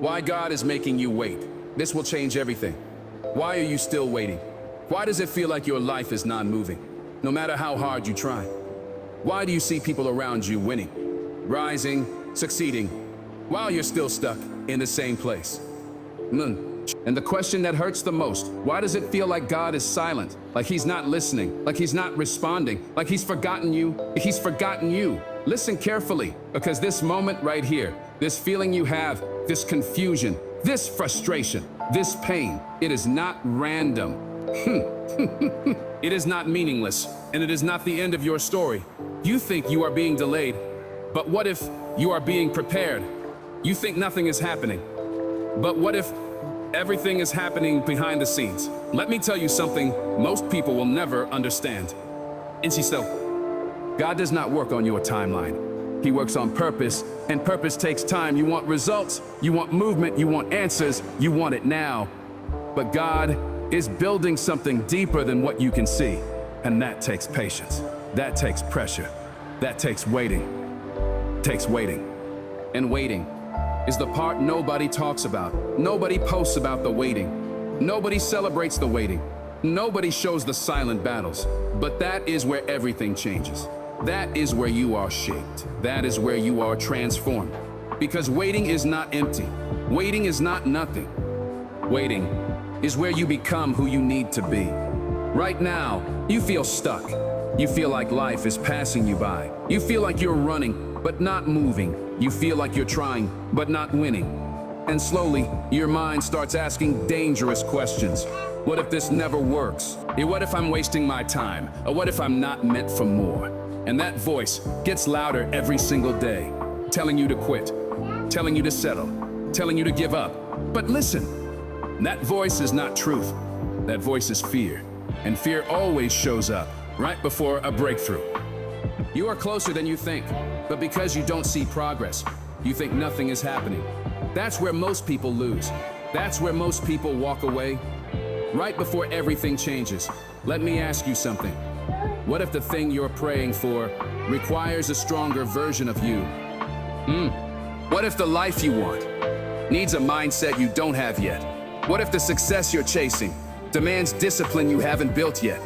Why God is making you wait. This will change everything. Why are you still waiting? Why does it feel like your life is not moving, no matter how hard you try? Why do you see people around you winning, rising, succeeding, while you're still stuck in the same place? And the question that hurts the most, why does it feel like God is silent, like he's not listening, like he's not responding, like he's forgotten you? He's forgotten you. Listen carefully, because this moment right here, this feeling you have, this confusion, this frustration, this pain, it is not random. It is not meaningless, and it is not the end of your story. You think you are being delayed, but what if you are being prepared? You think nothing is happening, but what if everything is happening behind the scenes? Let me tell you something most people will never understand. God does not work on your timeline. He works on purpose, and purpose takes time. You want results, you want movement, you want answers, you want it now. But God is building something deeper than what you can see, and that takes patience. That takes pressure. That takes waiting. Takes waiting. And waiting is the part nobody talks about. Nobody posts about the waiting. Nobody celebrates the waiting. Nobody shows the silent battles. But that is where everything changes. That is where you are shaped. That is where you are transformed. Because waiting is not empty. Waiting is not nothing. Waiting is where you become who you need to be. Right now, you feel stuck. You feel like life is passing you by. You feel like you're running, but not moving. You feel like you're trying, but not winning. And slowly, your mind starts asking dangerous questions. What if this never works? What if I'm wasting my time? Or what if I'm not meant for more? And that voice gets louder every single day, telling you to quit, telling you to settle, telling you to give up. But listen, that voice is not truth. That voice is fear. And fear always shows up right before a breakthrough. You are closer than you think, but because you don't see progress, you think nothing is happening. That's where most people lose. That's where most people walk away. Right before everything changes, let me ask you something. What if the thing you're praying for requires a stronger version of you? What if the life you want needs a mindset you don't have yet? What if the success you're chasing demands discipline you haven't built yet?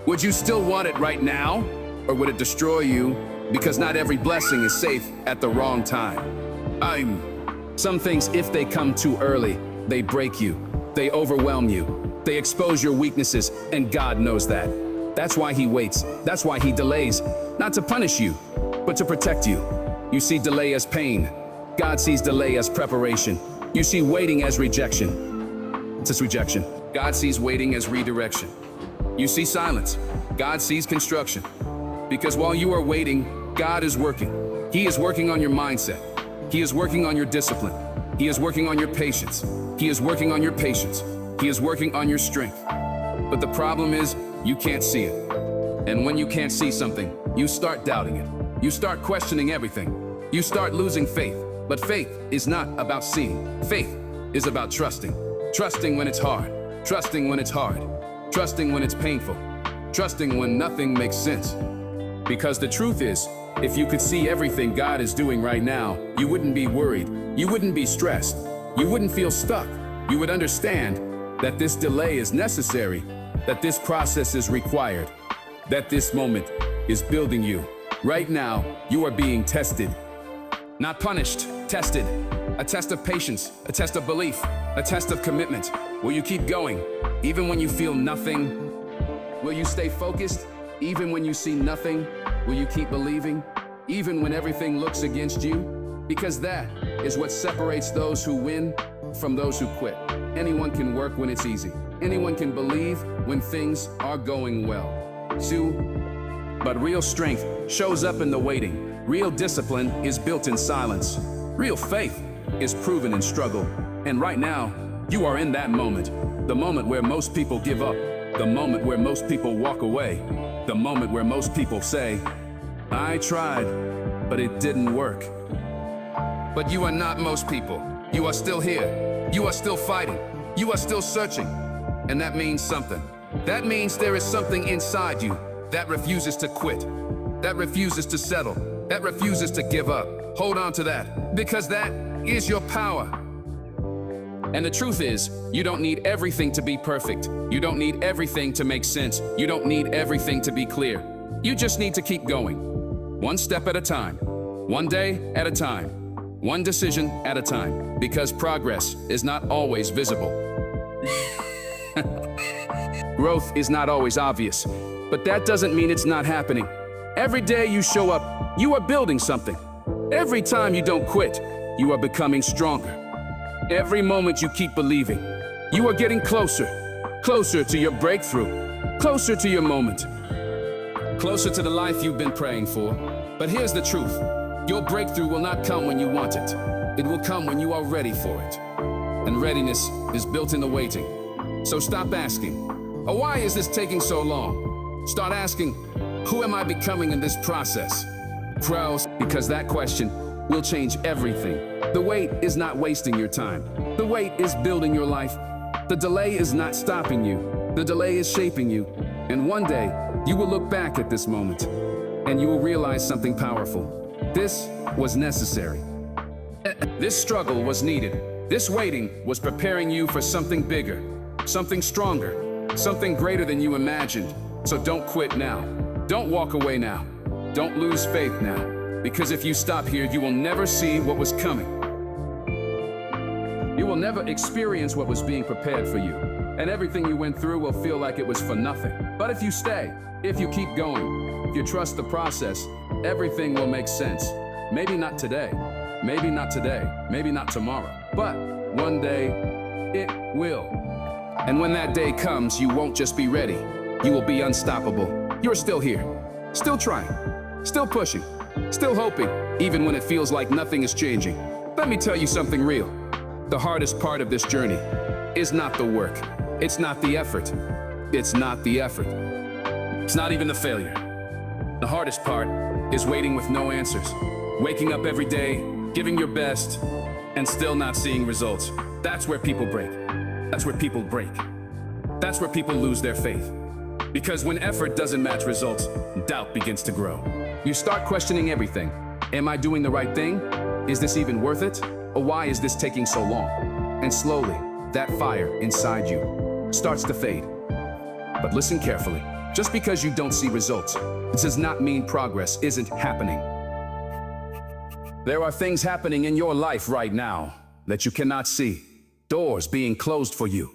Would you still want it right now? Or would it destroy you because not every blessing is safe at the wrong time? Some things, if they come too early, they break you, they overwhelm you, they expose your weaknesses, and God knows that. That's why he waits. That's why he delays, not to punish you, but to protect you. You see delay as pain. God sees delay as preparation. You see waiting as rejection. It's just rejection. God sees waiting as redirection. You see silence. God sees construction. Because while you are waiting, God is working. He is working on your mindset. He is working on your discipline. He is working on your patience. He is working on your patience. He is working on your strength. But the problem is, you can't see it. And when you can't see something, you start doubting it. You start questioning everything. You start losing faith. But faith is not about seeing. Faith is about trusting. Trusting when it's hard. Trusting when it's hard. Trusting when it's painful. Trusting when nothing makes sense. Because the truth is, if you could see everything God is doing right now, you wouldn't be worried. You wouldn't be stressed. You wouldn't feel stuck. You would understand that this delay is necessary, that this process is required, that this moment is building you. Right now, you are being tested. Not punished, tested. A test of patience, a test of belief, a test of commitment. Will you keep going, even when you feel nothing? Will you stay focused, even when you see nothing? Will you keep believing, even when everything looks against you? Because that is what separates those who win from those who quit. Anyone can work when it's easy. Anyone can believe when things are going well. But real strength shows up in the waiting. Real discipline is built in silence. Real faith is proven in struggle. And right now, you are in that moment. The moment where most people give up. The moment where most people walk away. The moment where most people say, I tried, but it didn't work. But you are not most people. You are still here. You are still fighting. You are still searching. And that means something. That means there is something inside you that refuses to quit, that refuses to settle, that refuses to give up. Hold on to that, because that is your power. And the truth is, you don't need everything to be perfect. You don't need everything to make sense. You don't need everything to be clear. You just need to keep going. One step at a time. One day at a time. One decision at a time. Because progress is not always visible. Growth is not always obvious, but that doesn't mean it's not happening. Every day you show up, you are building something. Every time you don't quit, you are becoming stronger. Every moment you keep believing, you are getting closer. Closer to your breakthrough. Closer to your moment. Closer to the life you've been praying for. But here's the truth. Your breakthrough will not come when you want it. It will come when you are ready for it. And readiness is built in the waiting. So stop asking, oh, why is this taking so long? Start asking, who am I becoming in this process? Pros, because that question will change everything. The wait is not wasting your time. The wait is building your life. The delay is not stopping you. The delay is shaping you. And one day, you will look back at this moment and you will realize something powerful. This was necessary. This struggle was needed. This waiting was preparing you for something bigger, something stronger, something greater than you imagined. So don't quit now. Don't walk away now. Don't lose faith now. Because if you stop here, you will never see what was coming. You will never experience what was being prepared for you. And everything you went through will feel like it was for nothing. But if you stay, if you keep going, if you trust the process, everything will make sense. Maybe not today, maybe not today, maybe not tomorrow, but one day it will. And when that day comes, you won't just be ready, you will be unstoppable. You're still here, still trying, still pushing, still hoping, even when it feels like nothing is changing. Let me tell you something real. The hardest part of this journey is not the work. It's not the effort. It's not the effort. It's not even the failure. The hardest part is waiting with no answers. Waking up every day, giving your best, and still not seeing results. That's where people break. That's where people break. That's where people lose their faith. Because when effort doesn't match results, doubt begins to grow. You start questioning everything. Am I doing the right thing? Is this even worth it? Or why is this taking so long? And slowly, that fire inside you starts to fade. But listen carefully. Just because you don't see results, it does not mean progress isn't happening. There are things happening in your life right now that you cannot see. Doors being closed for you.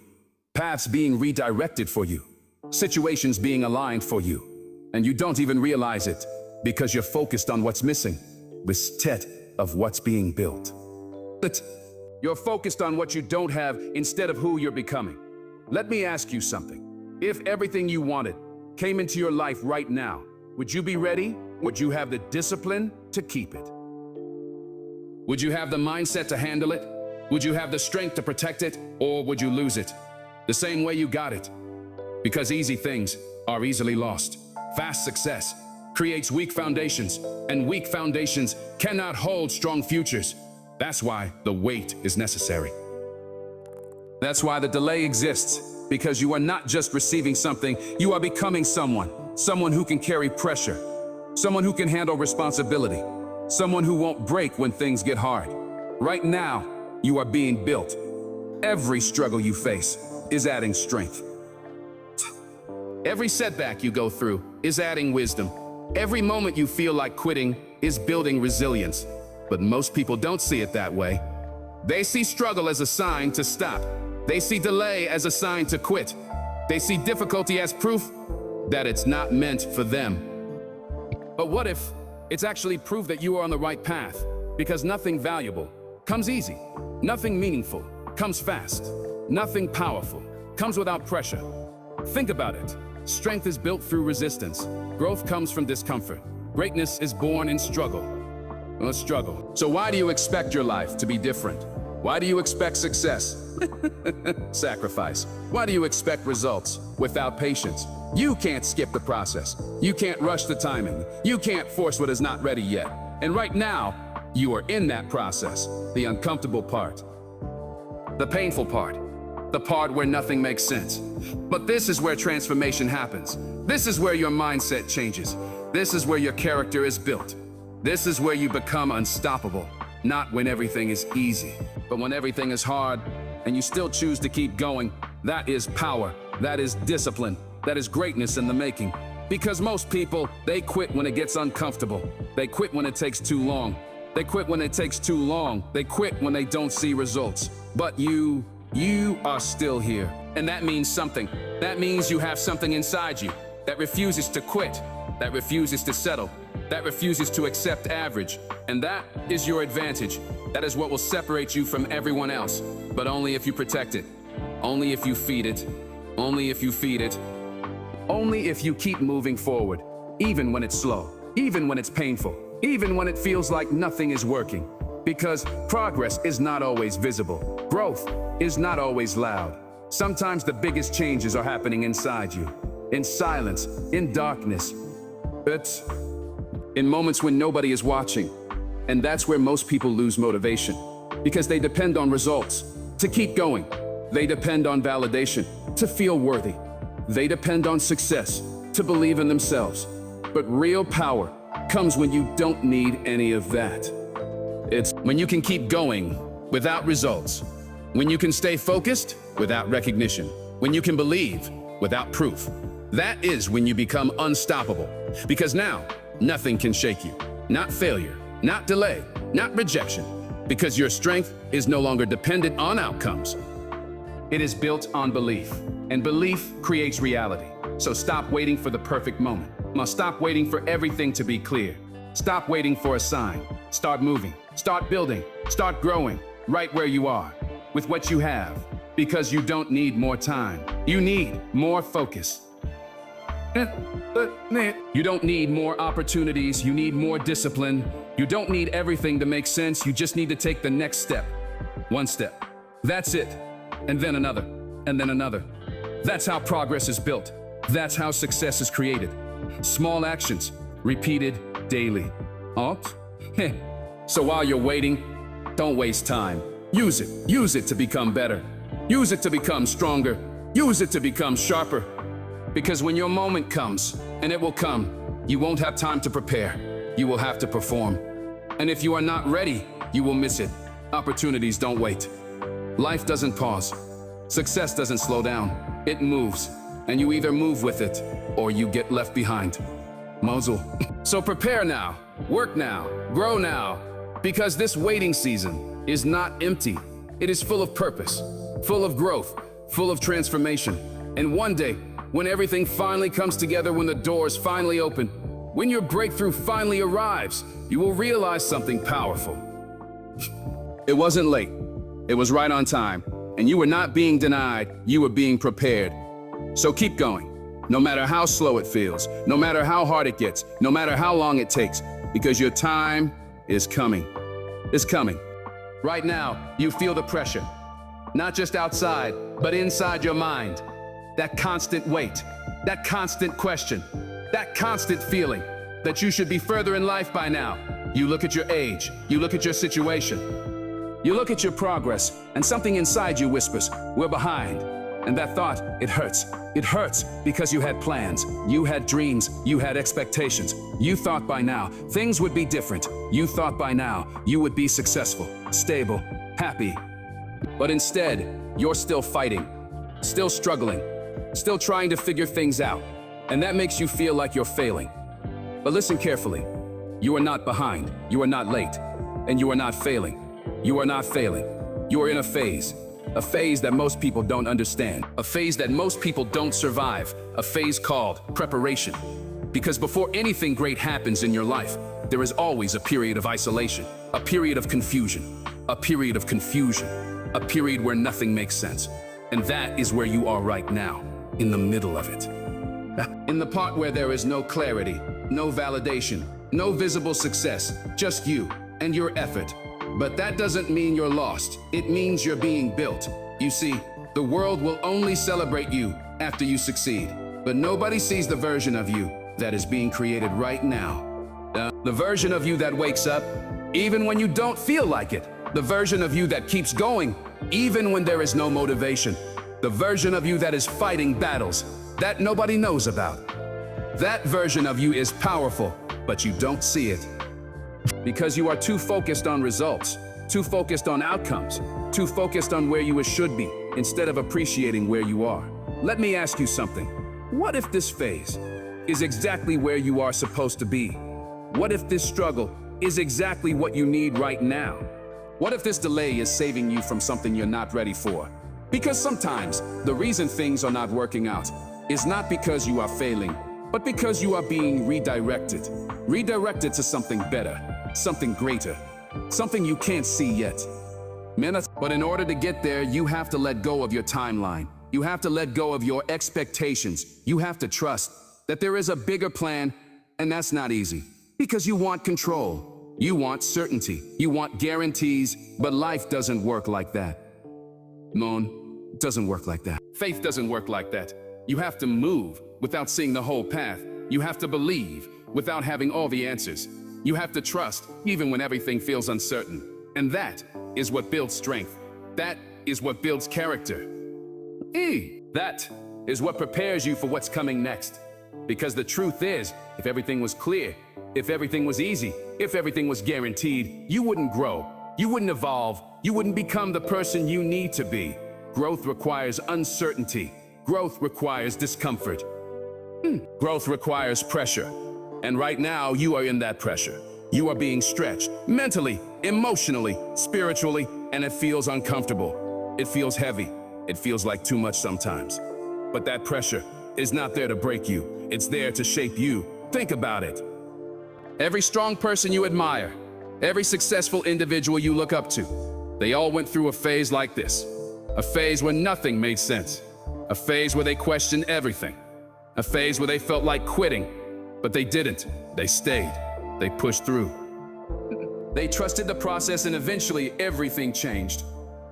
Paths being redirected for you. Situations being aligned for you. And you don't even realize it because you're focused on what's missing instead of what's being built. But you're focused on what you don't have instead of who you're becoming. Let me ask you something. If everything you wanted came into your life right now, would you be ready? Would you have the discipline to keep it? Would you have the mindset to handle it? Would you have the strength to protect it? Or would you lose it the same way you got it? Because easy things are easily lost. Fast success creates weak foundations, and weak foundations cannot hold strong futures. That's why the wait is necessary. That's why the delay exists, because you are not just receiving something, you are becoming someone. Someone who can carry pressure, someone who can handle responsibility, someone who won't break when things get hard. Right now, you are being built. Every struggle you face is adding strength. Every setback you go through is adding wisdom. Every moment you feel like quitting is building resilience. But most people don't see it that way. They see struggle as a sign to stop. They see delay as a sign to quit. They see difficulty as proof that it's not meant for them. But what if it's actually proof that you are on the right path? Because nothing valuable comes easy. Nothing meaningful comes fast. Nothing powerful comes without pressure. Think about it. Strength is built through resistance. Growth comes from discomfort. Greatness is born in struggle. So why do you expect your life to be different? Why do you expect success? Sacrifice. Why do you expect results without patience? You can't skip the process. You can't rush the timing. You can't force what is not ready yet. And right now, you are in that process. The uncomfortable part. The painful part. The part where nothing makes sense. But this is where transformation happens. This is where your mindset changes. This is where your character is built. This is where you become unstoppable. Not when everything is easy, but when everything is hard, and you still choose to keep going, that is power, that is discipline, that is greatness in the making. Because most people, they quit when it gets uncomfortable. They quit when it takes too long. They quit when it takes too long. They quit when they don't see results. But you are still here. And that means something. That means you have something inside you that refuses to quit, that refuses to settle, that refuses to accept average. And that is your advantage. That is what will separate you from everyone else. But only if you protect it. Only if you feed it. Only if you feed it. Only if you keep moving forward, even when it's slow, even when it's painful, even when it feels like nothing is working. Because progress is not always visible. Growth is not always loud. Sometimes the biggest changes are happening inside you, in silence, in darkness. It's in moments when nobody is watching. And that's where most people lose motivation, because they depend on results to keep going. They depend on validation to feel worthy. They depend on success to believe in themselves. But real power comes when you don't need any of that. It's when you can keep going without results, when you can stay focused without recognition, when you can believe without proof. That is when you become unstoppable, because now nothing can shake you. Not failure, not delay, not rejection, because your strength is no longer dependent on outcomes. It is built on belief, and belief creates reality. So stop waiting for the perfect moment. Now stop waiting for everything to be clear. Stop waiting for a sign. Start moving, start building, start growing right where you are, with what you have, because you don't need more time. You need more focus. You don't need more opportunities. You need more discipline. You don't need everything to make sense. You just need to take the next step. One step. That's it. And then another. And then another. That's how progress is built. That's how success is created. Small actions, repeated daily. Oh? So while you're waiting, don't waste time. Use it. Use it to become better. Use it to become stronger. Use it to become sharper. Because when your moment comes, and it will come, you won't have time to prepare. You will have to perform. And if you are not ready, you will miss it. Opportunities don't wait. Life doesn't pause. Success doesn't slow down. It moves. And you either move with it, or you get left behind. Mosul. So prepare now. Work now. Grow now. Because this waiting season is not empty. It is full of purpose, full of growth, full of transformation. And one day, when everything finally comes together, when the doors finally open, when your breakthrough finally arrives, you will realize something powerful. It wasn't late. It was right on time. And you were not being denied, you were being prepared. So keep going, no matter how slow it feels, no matter how hard it gets, no matter how long it takes, because your time is coming. It's coming. Right now, you feel the pressure, not just outside, but inside your mind. That constant weight, that constant question, that constant feeling that you should be further in life by now. You look at your age, you look at your situation, you look at your progress, and something inside you whispers, we're behind. And that thought, it hurts. It hurts because you had plans, you had dreams, you had expectations. You thought by now things would be different. You thought by now you would be successful, stable, happy. But instead, you're still fighting, still struggling, still trying to figure things out. And that makes you feel like you're failing. But listen carefully. You are not behind, you are not late, and you are not failing. You are not failing. You are in a phase that most people don't understand, a phase that most people don't survive, a phase called preparation. Because before anything great happens in your life, there is always a period of isolation, a period of confusion, a period of confusion, a period where nothing makes sense. And that is where you are right now, in the middle of it. In the part where there is no clarity, no validation, no visible success, just you and your effort. But that doesn't mean you're lost. It means you're being built. You see, the world will only celebrate you after you succeed. But nobody sees the version of you that is being created right now. The version of you that wakes up, even when you don't feel like it. The version of you that keeps going, even when there is no motivation. The version of you that is fighting battles that nobody knows about. That version of you is powerful, but you don't see it. Because you are too focused on results, too focused on outcomes, too focused on where you should be instead of appreciating where you are. Let me ask you something. What if this phase is exactly where you are supposed to be? What if this struggle is exactly what you need right now? What if this delay is saving you from something you're not ready for? Because sometimes the reason things are not working out is not because you are failing, but because you are being redirected. Redirected to something better, something greater, something you can't see yet. But in order to get there, you have to let go of your timeline. You have to let go of your expectations. You have to trust that there is a bigger plan, and that's not easy. Because you want control. You want certainty. You want guarantees, but life doesn't work like that. Moan, it doesn't work like that. Faith doesn't work like that. You have to move without seeing the whole path. You have to believe without having all the answers. You have to trust even when everything feels uncertain. And that is what builds strength. That is what builds character. That is what prepares you for what's coming next. Because the truth is, if everything was clear, if everything was easy, if everything was guaranteed, you wouldn't grow, you wouldn't evolve, you wouldn't become the person you need to be. Growth requires uncertainty. Growth requires discomfort. Growth requires pressure. And right now, you are in that pressure. You are being stretched mentally, emotionally, spiritually, and it feels uncomfortable. It feels heavy. It feels like too much sometimes. But that pressure is not there to break you. It's there to shape you. Think about it. Every strong person you admire, every successful individual you look up to, they all went through a phase like this. A phase where nothing made sense. A phase where they questioned everything. A phase where they felt like quitting, but they didn't. They stayed. They pushed through. They trusted the process, and eventually everything changed.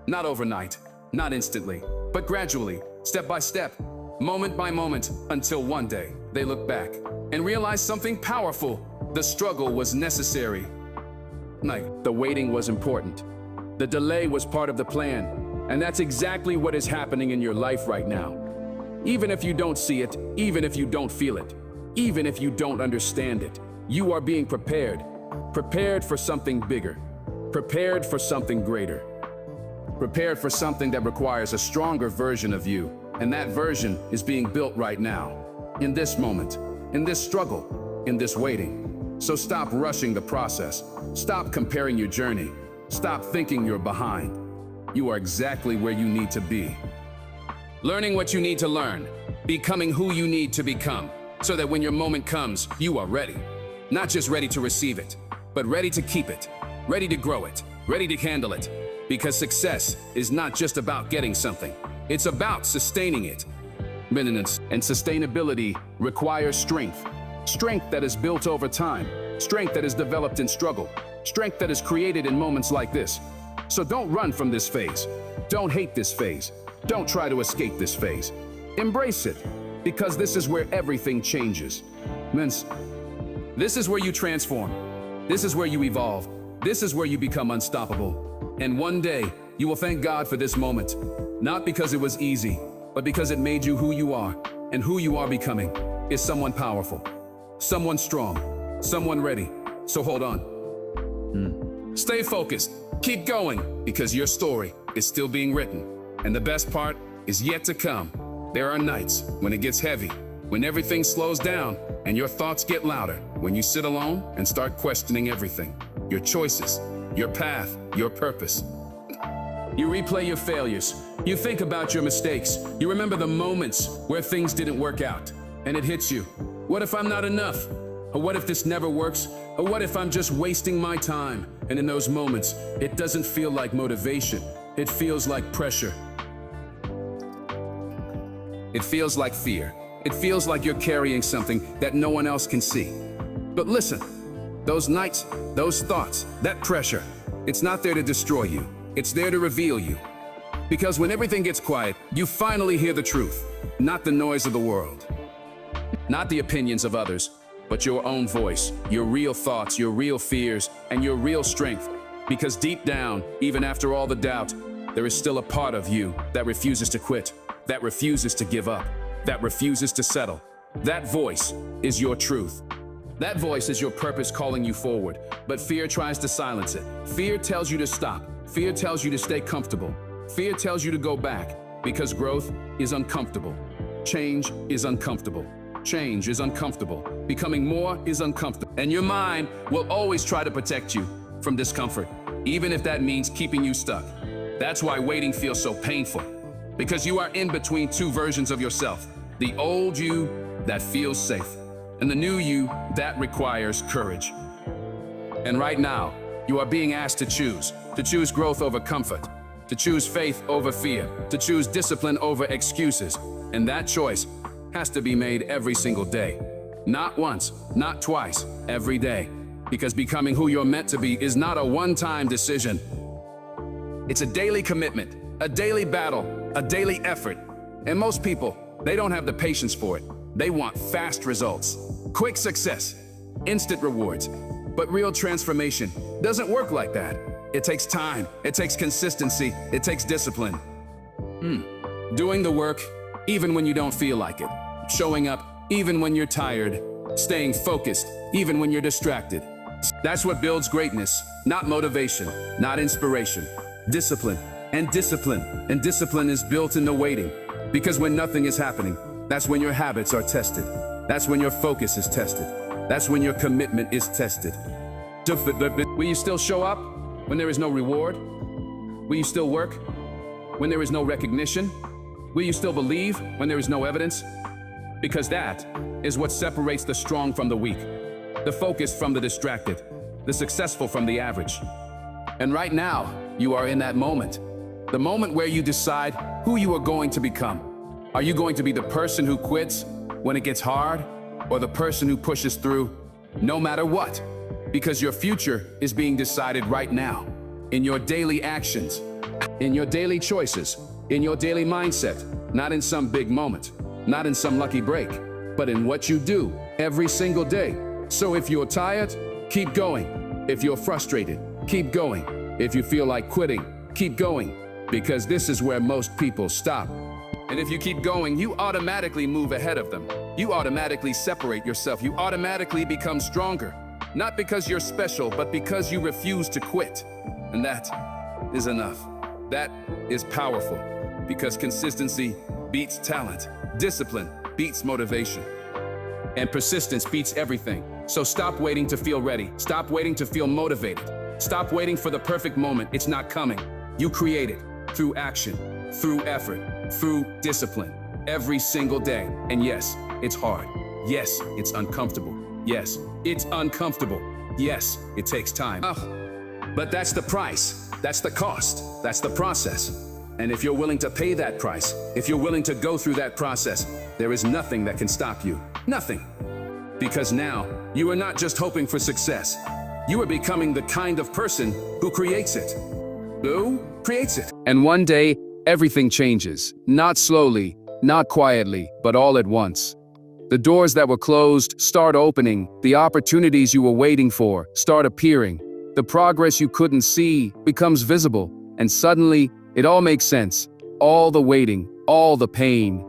Not overnight, not instantly, but gradually, step by step, moment by moment, until one day they looked back and realized something powerful. The struggle was necessary. The waiting was important. The delay was part of the plan. And that's exactly what is happening in your life right now. Even if you don't see it, even if you don't feel it, even if you don't understand it, you are being prepared. Prepared for something bigger. Prepared for something greater. Prepared for something that requires a stronger version of you. And that version is being built right now. In this moment, in this struggle, in this waiting. So stop rushing the process. Stop comparing your journey. Stop thinking you're behind. You are exactly where you need to be. Learning what you need to learn. Becoming who you need to become. So that when your moment comes, you are ready. Not just ready to receive it, but ready to keep it. Ready to grow it. Ready to handle it. Because success is not just about getting something. It's about sustaining it. Maintenance and sustainability require strength. Strength that is built over time. Strength that is developed in struggle. Strength that is created in moments like this. So don't run from this phase. Don't hate this phase. Don't try to escape this phase. Embrace it, because this is where everything changes. This is where you transform. This is where you evolve. This is where you become unstoppable. And one day, you will thank God for this moment. Not because it was easy, but because it made you who you are. And who you are becoming is someone powerful, someone strong, someone ready. So hold on. Stay focused. Keep going, because your story is still being written. And the best part is yet to come. There are nights when it gets heavy, when everything slows down and your thoughts get louder, when you sit alone and start questioning everything. Your choices, your path, your purpose. You replay your failures. You think about your mistakes. You remember the moments where things didn't work out. And it hits you. What if I'm not enough? Or what if this never works? Or what if I'm just wasting my time? And in those moments, it doesn't feel like motivation. It feels like pressure. It feels like fear. It feels like you're carrying something that no one else can see. But listen, those nights, those thoughts, that pressure, it's not there to destroy you. It's there to reveal you. Because when everything gets quiet, you finally hear the truth, not the noise of the world. Not the opinions of others, but your own voice, your real thoughts, your real fears, and your real strength. Because deep down, even after all the doubt, there is still a part of you that refuses to quit, that refuses to give up, that refuses to settle. That voice is your truth. That voice is your purpose calling you forward, but fear tries to silence it. Fear tells you to stop. Fear tells you to stay comfortable. Fear tells you to go back because growth is uncomfortable. Change is uncomfortable. Change is uncomfortable. Becoming more is uncomfortable. And your mind will always try to protect you from discomfort, even if that means keeping you stuck. That's why waiting feels so painful, because you are in between two versions of yourself. The old you that feels safe, and the new you that requires courage. And right now, you are being asked to choose growth over comfort, to choose faith over fear, to choose discipline over excuses. And that choice has to be made every single day. Not once, not twice, every day. Because becoming who you're meant to be is not a one-time decision. It's a daily commitment, a daily battle, a daily effort. And most people, they don't have the patience for it. They want fast results, quick success, instant rewards. But real transformation doesn't work like that. It takes time, it takes consistency, it takes discipline. Doing the work even when you don't feel like it. Showing up even when you're tired. Staying focused even when you're distracted. That's what builds greatness, not motivation, not inspiration. Discipline and discipline. And discipline is built in the waiting. Because when nothing is happening, that's when your habits are tested. That's when your focus is tested. That's when your commitment is tested. Will you still show up when there is no reward? Will you still work when there is no recognition? Will you still believe when there is no evidence? Because that is what separates the strong from the weak, the focused from the distracted, the successful from the average. And right now, you are in that moment. The moment where you decide who you are going to become. Are you going to be the person who quits when it gets hard, or the person who pushes through no matter what? Because your future is being decided right now, in your daily actions, in your daily choices, in your daily mindset, not in some big moment, not in some lucky break, but in what you do every single day. So if you're tired, keep going. If you're frustrated, keep going. If you feel like quitting, keep going, because this is where most people stop. And if you keep going, you automatically move ahead of them. You automatically separate yourself. You automatically become stronger. Not because you're special, but because you refuse to quit. And that is enough. That is powerful. Because consistency beats talent. Discipline beats motivation. And persistence beats everything. So stop waiting to feel ready. Stop waiting to feel motivated. Stop waiting for the perfect moment. It's not coming. You create it through action, through effort, through discipline, every single day. And yes, it's hard. Yes, it's uncomfortable. Yes, it's uncomfortable. Yes, it takes time. But that's the price. That's the cost. That's the process. And if you're willing to pay that price, if you're willing to go through that process, there is nothing that can stop you. Nothing. Because now, you are not just hoping for success. You are becoming the kind of person who creates it. Who creates it? And one day, everything changes. Not slowly, not quietly, but all at once. The doors that were closed start opening. The opportunities you were waiting for start appearing. The progress you couldn't see becomes visible. And suddenly, it all makes sense. All the waiting, all the pain,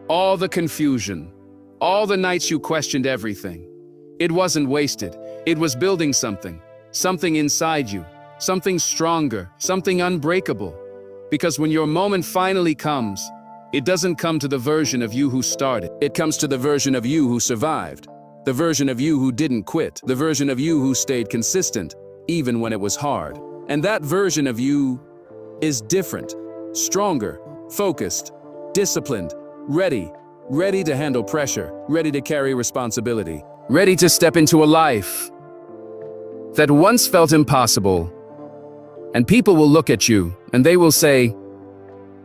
all the confusion, all the nights you questioned everything. It wasn't wasted. It was building something. Something inside you. Something stronger. Something unbreakable. Because when your moment finally comes, it doesn't come to the version of you who started. It comes to the version of you who survived. The version of you who didn't quit. The version of you who stayed consistent, even when it was hard. And that version of you is different, stronger, focused, disciplined, ready to handle pressure, ready to carry responsibility, ready to step into a life that once felt impossible. And people will look at you and they will say,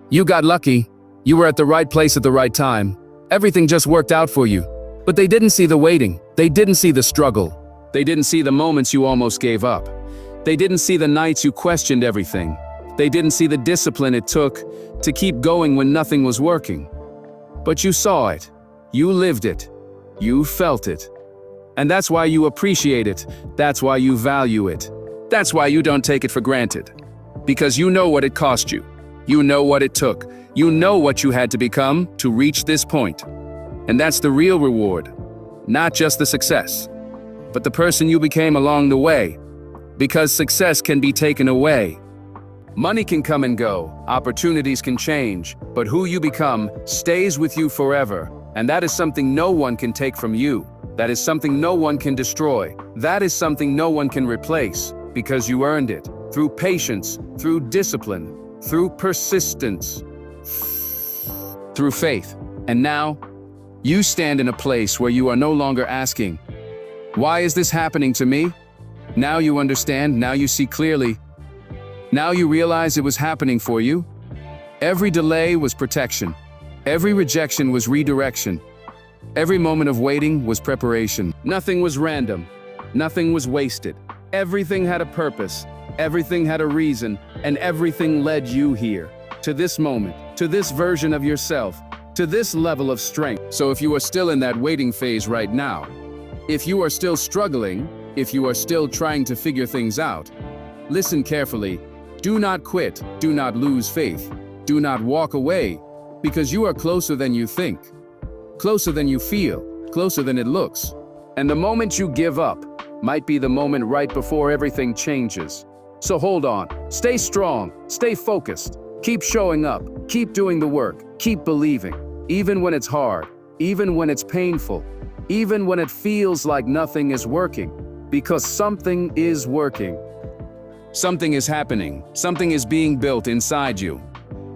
"You got lucky. You were at the right place at the right time. Everything just worked out for you." But they didn't see the waiting. They didn't see the struggle. They didn't see the moments you almost gave up. They didn't see the nights you questioned everything. They didn't see the discipline it took to keep going when nothing was working. But you saw it. You lived it. You felt it. And that's why you appreciate it. That's why you value it. That's why you don't take it for granted. Because you know what it cost you. You know what it took. You know what you had to become to reach this point. And that's the real reward. Not just the success, but the person you became along the way. Because success can be taken away, Money can come and go, opportunities can change, but who you become stays with you forever. And that is something no one can take from you. That is something no one can destroy. That is something no one can replace, because you earned it. Through patience, through discipline, through persistence, through faith. And now, you stand in a place where you are no longer asking, "Why is this happening to me?" Now you understand, now you see clearly. Now you realize it was happening for you. Every delay was protection. Every rejection was redirection. Every moment of waiting was preparation. Nothing was random. Nothing was wasted. Everything had a purpose. Everything had a reason. And everything led you here, to this moment, to this version of yourself, to this level of strength. So if you are still in that waiting phase right now, if you are still struggling, if you are still trying to figure things out, listen carefully. Do not quit. Do not lose faith. Do not walk away, because you are closer than you think, closer than you feel, closer than it looks. And the moment you give up might be the moment right before everything changes. So hold on, stay strong, stay focused, keep showing up, keep doing the work, keep believing, even when it's hard, even when it's painful, even when it feels like nothing is working, because something is working. Something is happening, something is being built inside you.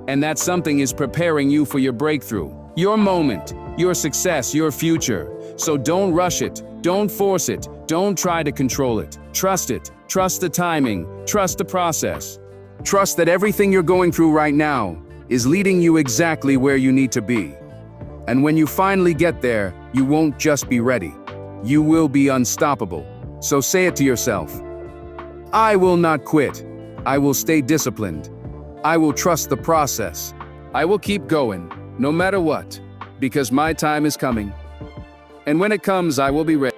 And that something is preparing you for your breakthrough, your moment, your success, your future. So don't rush it, don't force it, don't try to control it. Trust it, trust the timing, trust the process. Trust that everything you're going through right now is leading you exactly where you need to be. And when you finally get there, you won't just be ready. You will be unstoppable. So say it to yourself. I will not quit. I will stay disciplined. I will trust the process. I will keep going, no matter what, because my time is coming. And when it comes, I will be ready.